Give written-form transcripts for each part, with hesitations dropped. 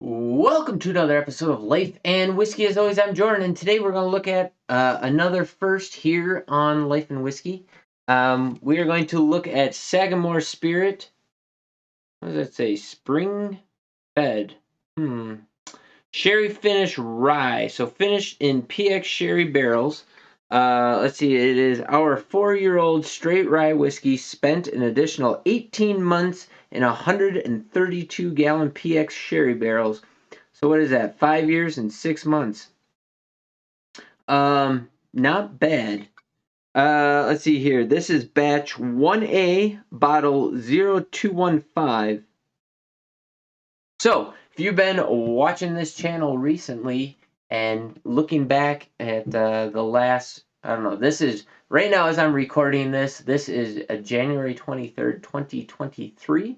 Welcome to another episode of Life and Whiskey. As always, I'm Jordan, and today we're going to look at another first here on Life and Whiskey. We are going to look at Sagamore Spirit. What does that say? Spring Fed. Sherry finish rye. So finished in PX sherry barrels. Let's see. It is our 4-year-old straight rye whiskey spent an additional 18 months in 132-gallon PX sherry barrels. So what is that? 5 years and 6 months. Not bad. Let's see here. This is batch 1A, bottle 0215. So, if you've been watching this channel recently and looking back at the last, I don't know, this is, right now as I'm recording this is January 23rd, 2023.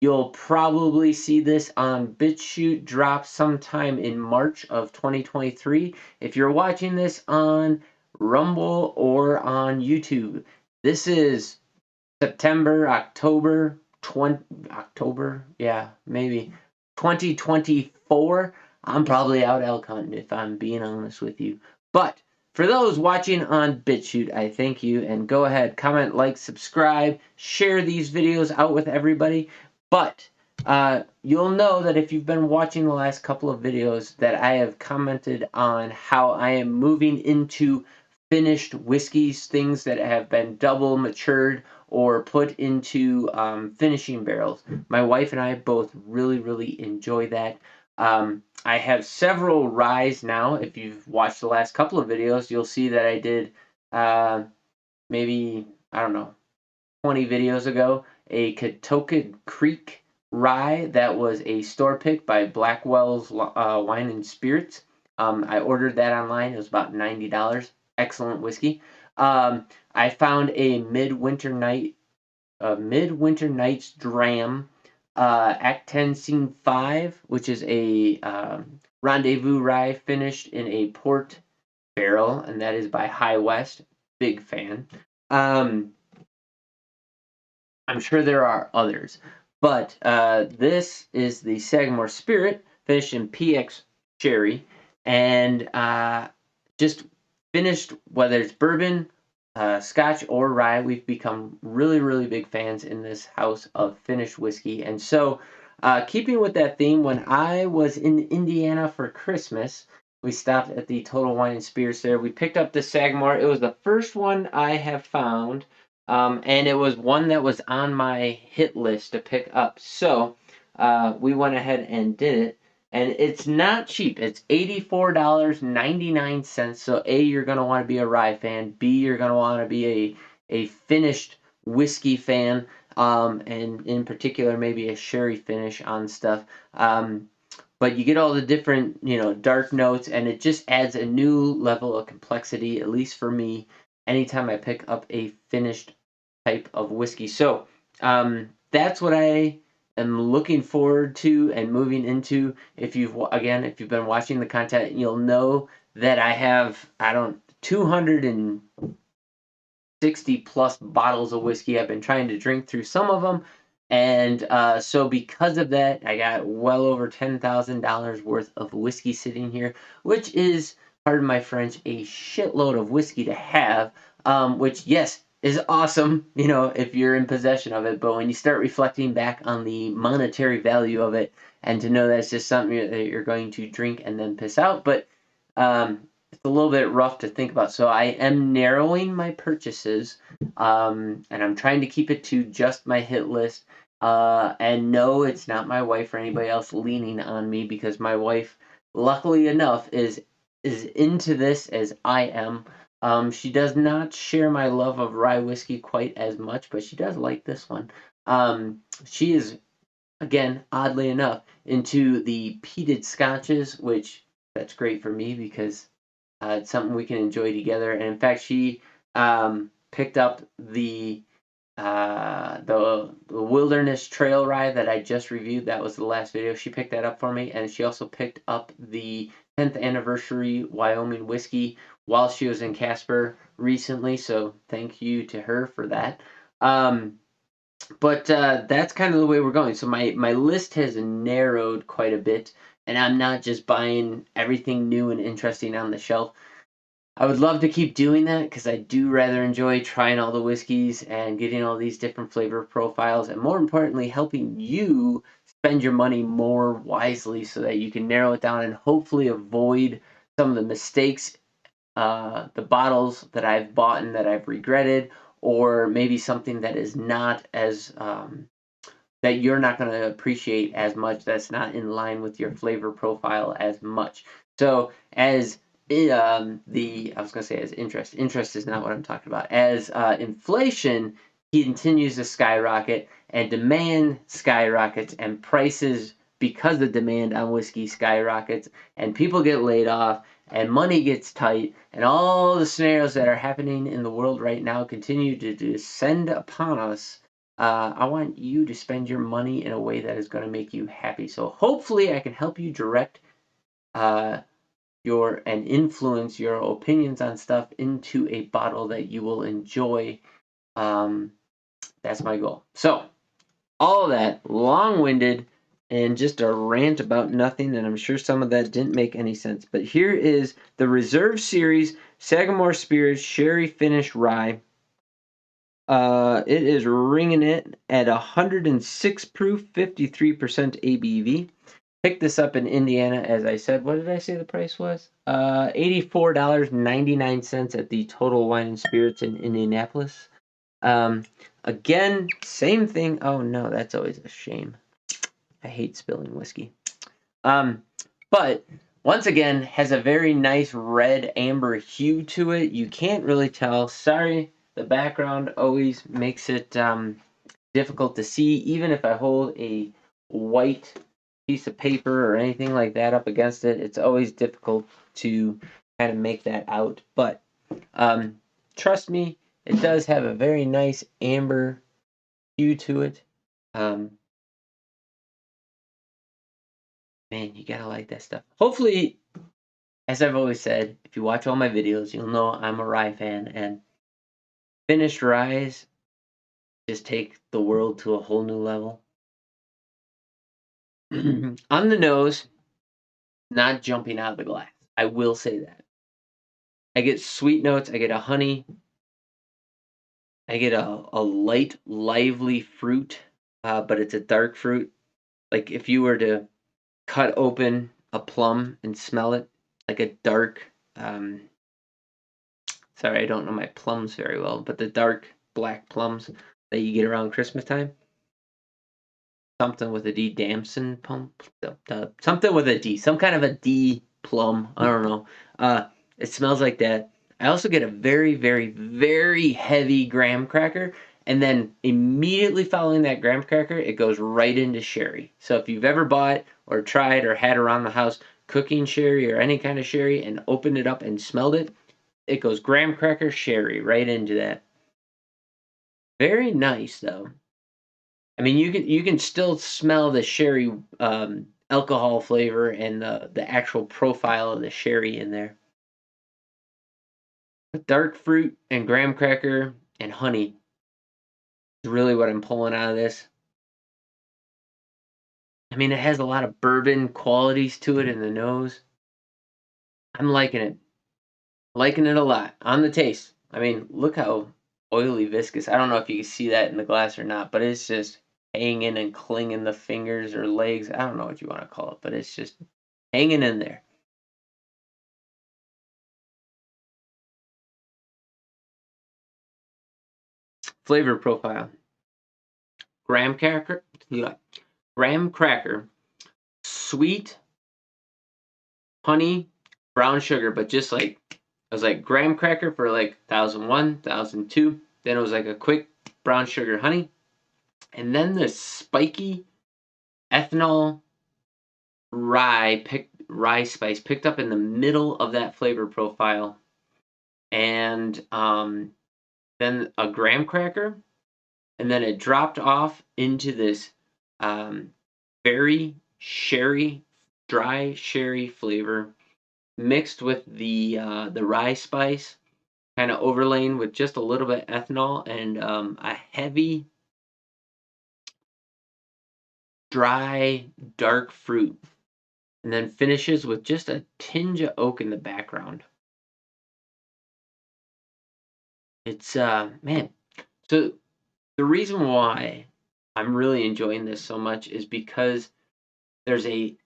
You'll probably see this on BitChute drop sometime in March of 2023. If you're watching this on Rumble or on YouTube, this is September, October, yeah, maybe 2024. I'm probably out elk hunting if I'm being honest with you. But for those watching on BitChute, I thank you, and go ahead, comment, like, subscribe, share these videos out with everybody. But you'll know that if you've been watching the last couple of videos that I have commented on how I am moving into finished whiskeys, things that have been double matured or put into finishing barrels. My wife and I both really enjoy that. I have several ryes now. If you've watched the last couple of videos, you'll see that I did maybe, I don't know, 20 videos ago, a Katoka Creek rye that was a store pick by Blackwell's Wine and Spirits. I ordered that online. It was about $90. Excellent whiskey. I found a Midwinter Nights Dram, Act 10 Scene 5, which is a Rendezvous rye finished in a port barrel, and that is by High West. Big fan. I'm sure there are others, but this is the Sagamore Spirit finished in PX Sherry, and just finished, whether it's bourbon, Scotch, or rye. We've become really big fans in this house of finished whiskey. And so, keeping with that theme, when I was in Indiana for Christmas, we stopped at the Total Wine and Spirits there. We picked up the Sagamore. It was the first one I have found, and it was one that was on my hit list to pick up. So, we went ahead and did it. And it's not cheap. It's $84.99. So A, you're gonna want to be a rye fan. B, you're gonna want to be a finished whiskey fan. And in particular, maybe a sherry finish on stuff. But you get all the different, dark notes, and it just adds a new level of complexity, at least for me, anytime I pick up a finished type of whiskey. So that's what I am looking forward to and moving into. If you've been watching the content, you'll know that I have 260 plus bottles of whiskey. I've been trying to drink through some of them, and so because of that, I got well over $10,000 worth of whiskey sitting here, which is, pardon my French, a shitload of whiskey to have. Which, yes, is awesome, if you're in possession of it. But when you start reflecting back on the monetary value of it, and to know that it's just something that you're going to drink and then piss out, but it's a little bit rough to think about. So I am narrowing my purchases, and I'm trying to keep it to just my hit list. And no, it's not my wife or anybody else leaning on me, because my wife, luckily enough, is into this as I am. She does not share my love of rye whiskey quite as much, but she does like this one. She is, again, oddly enough, into the peated scotches, which that's great for me because it's something we can enjoy together. And in fact, she picked up the Wilderness Trail rye that I just reviewed. That was the last video. She picked that up for me, and she also picked up the 10th anniversary Wyoming whiskey while she was in Casper recently. So thank you to her for that. But that's kind of the way we're going. So my list has narrowed quite a bit, and I'm not just buying everything new and interesting on the shelf. I would love to keep doing that because I do rather enjoy trying all the whiskeys and getting all these different flavor profiles, and more importantly, helping you spend your money more wisely so that you can narrow it down and hopefully avoid some of the mistakes, the bottles that I've bought and that I've regretted, or maybe something that is not as that you're not going to appreciate as much, that's not in line with your flavor profile as much. So as the I was going to say as interest is not what I'm talking about. As inflation continues to skyrocket and demand skyrockets and prices, because the demand on whiskey skyrockets and people get laid off and money gets tight and all the scenarios that are happening in the world right now continue to descend upon us, I want you to spend your money in a way that is going to make you happy. So hopefully, I can help you direct uh, your and influence your opinions on stuff into a bottle that you will enjoy. Um, that's my goal. So all that long-winded and just a rant about nothing, and I'm sure some of that didn't make any sense. But here is the Reserve Series Sagamore Spirits Sherry Finish Rye. It is ringing it at 106 proof, 53% ABV. Picked this up in Indiana, as I said. What did I say the price was? $84.99 at the Total Wine and Spirits in Indianapolis. Again, same thing. Oh no, that's always a shame. I hate spilling whiskey. But once again, has a very nice red amber hue to it. You can't really tell. Sorry, the background always makes it difficult to see. Even if I hold a white piece of paper or anything like that up against it, it's always difficult to kind of make that out. But trust me, it does have a very nice amber hue to it. Man, you gotta like that stuff. Hopefully, as I've always said, if you watch all my videos, you'll know I'm a rye fan, and finished ryes just take the world to a whole new level. On the nose, not jumping out of the glass. I will say that. I get sweet notes, I get a honey, I get a light, lively fruit, but it's a dark fruit. Like if you were to cut open a plum and smell it, like a dark, sorry, I don't know my plums very well, but the dark black plums that you get around Christmas time. Something with a D, Damson pump, something with a D, some kind of a D plum. I don't know. It smells like that. I also get a very, very, very heavy graham cracker, and then immediately following that graham cracker, it goes right into sherry. So if you've ever bought or tried or had around the house cooking sherry or any kind of sherry and opened it up and smelled it, it goes graham cracker sherry right into that. Very nice though. I mean, you can still smell the sherry alcohol flavor and the actual profile of the sherry in there. Dark fruit and graham cracker and honey is really what I'm pulling out of this. I mean, it has a lot of bourbon qualities to it in the nose. I'm liking it. Liking it a lot. On the taste. I mean, look how oily viscous. I don't know if you can see that in the glass or not, but it's just hanging and clinging the fingers or legs. I don't know what you want to call it, but it's just hanging in there. Flavor profile. Graham cracker, yeah, graham cracker, sweet, honey, brown sugar, but just like it was like graham cracker for like 1001, 1002. Then it was like a quick brown sugar honey, and then the spiky ethanol rye spice picked up in the middle of that flavor profile, and then a graham cracker, and then it dropped off into this very sherry, dry sherry flavor mixed with the rye spice, kind of overlain with just a little bit ethanol and a heavy, dry, dark fruit. and then finishes with just a tinge of oak in the background. It's man. So the reason why I'm really enjoying this so much is because there's a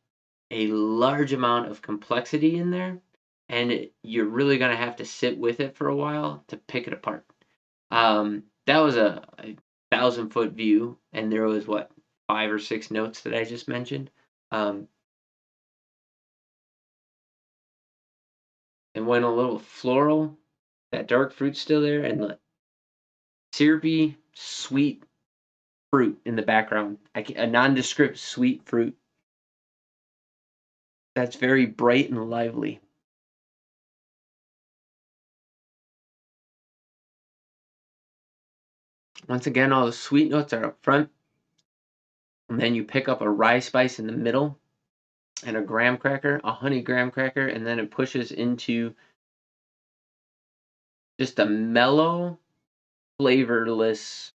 large amount of complexity in there, and you're really gonna have to sit with it for a while to pick it apart. That was a 1,000-foot view, and there was what 5 or 6 notes that I just mentioned. Um, and went a little floral, that dark fruit's still there, and the syrupy, sweet fruit in the background. A nondescript sweet fruit that's very bright and lively. Once again, all the sweet notes are up front, and then you pick up a rye spice in the middle and a graham cracker, a honey graham cracker, and then it pushes into just a mellow, flavorless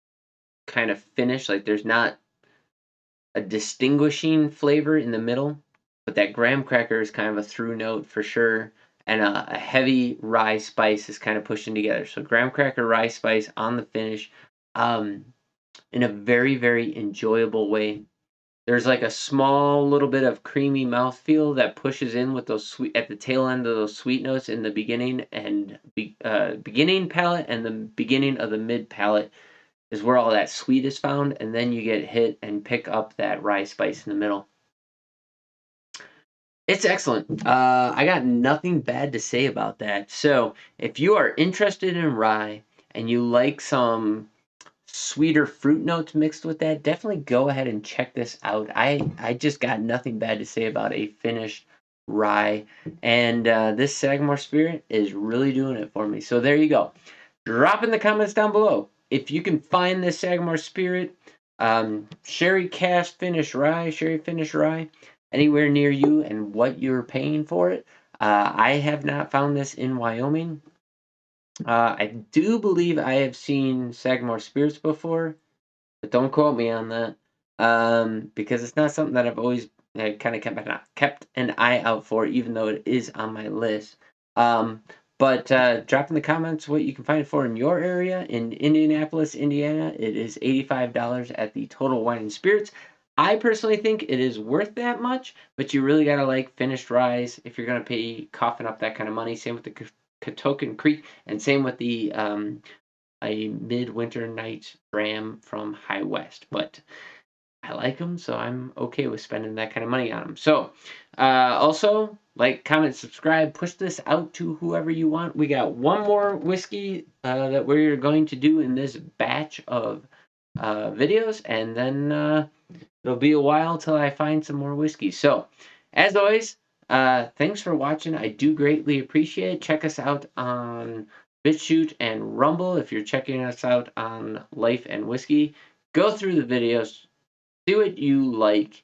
kind of finish. Like there's not a distinguishing flavor in the middle, but that graham cracker is kind of a through note for sure. And a heavy rye spice is kind of pushing together. So graham cracker, rye spice on the finish, um, in a very, very enjoyable way. There's like a small little bit of creamy mouthfeel that pushes in with those sweet at the tail end of those sweet notes in the beginning and beginning palate and the beginning of the mid palate is where all that sweet is found, and then you get hit and pick up that rye spice in the middle. It's excellent. I got nothing bad to say about that. So if you are interested in rye and you like some sweeter fruit notes mixed with that, definitely go ahead and check this out. I just got nothing bad to say about a finished rye, and this Sagamore Spirit is really doing it for me. So there you go. Drop in the comments down below if you can find this Sagamore Spirit, sherry cast finish rye, sherry finish rye, anywhere near you, and what you're paying for it. I have not found this in Wyoming. I do believe I have seen Sagamore Spirits before, but don't quote me on that, because it's not something that I've always kind of kept an eye out for, even though it is on my list. Um, but drop in the comments what you can find it for in your area. In Indianapolis, Indiana, it is $85 at the Total Wine and Spirits. I personally think it is worth that much, but you really gotta like finished ryes if you're gonna pay coughing up that kind of money. Same with the Katoken Creek, and same with the a midwinter night dram from High West. But I like them, so I'm okay with spending that kind of money on them. So, also, like, comment, subscribe, push this out to whoever you want. We got one more whiskey that we're going to do in this batch of videos, and then it'll be a while till I find some more whiskey. So, as always, thanks for watching. I do greatly appreciate it. Check us out on Bitchute and Rumble if you're checking us out on Life and Whiskey. Go through the videos, see what you like,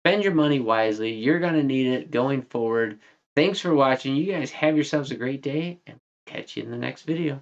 spend your money wisely. You're going to need it going forward. Thanks for watching. You guys have yourselves a great day, and catch you in the next video.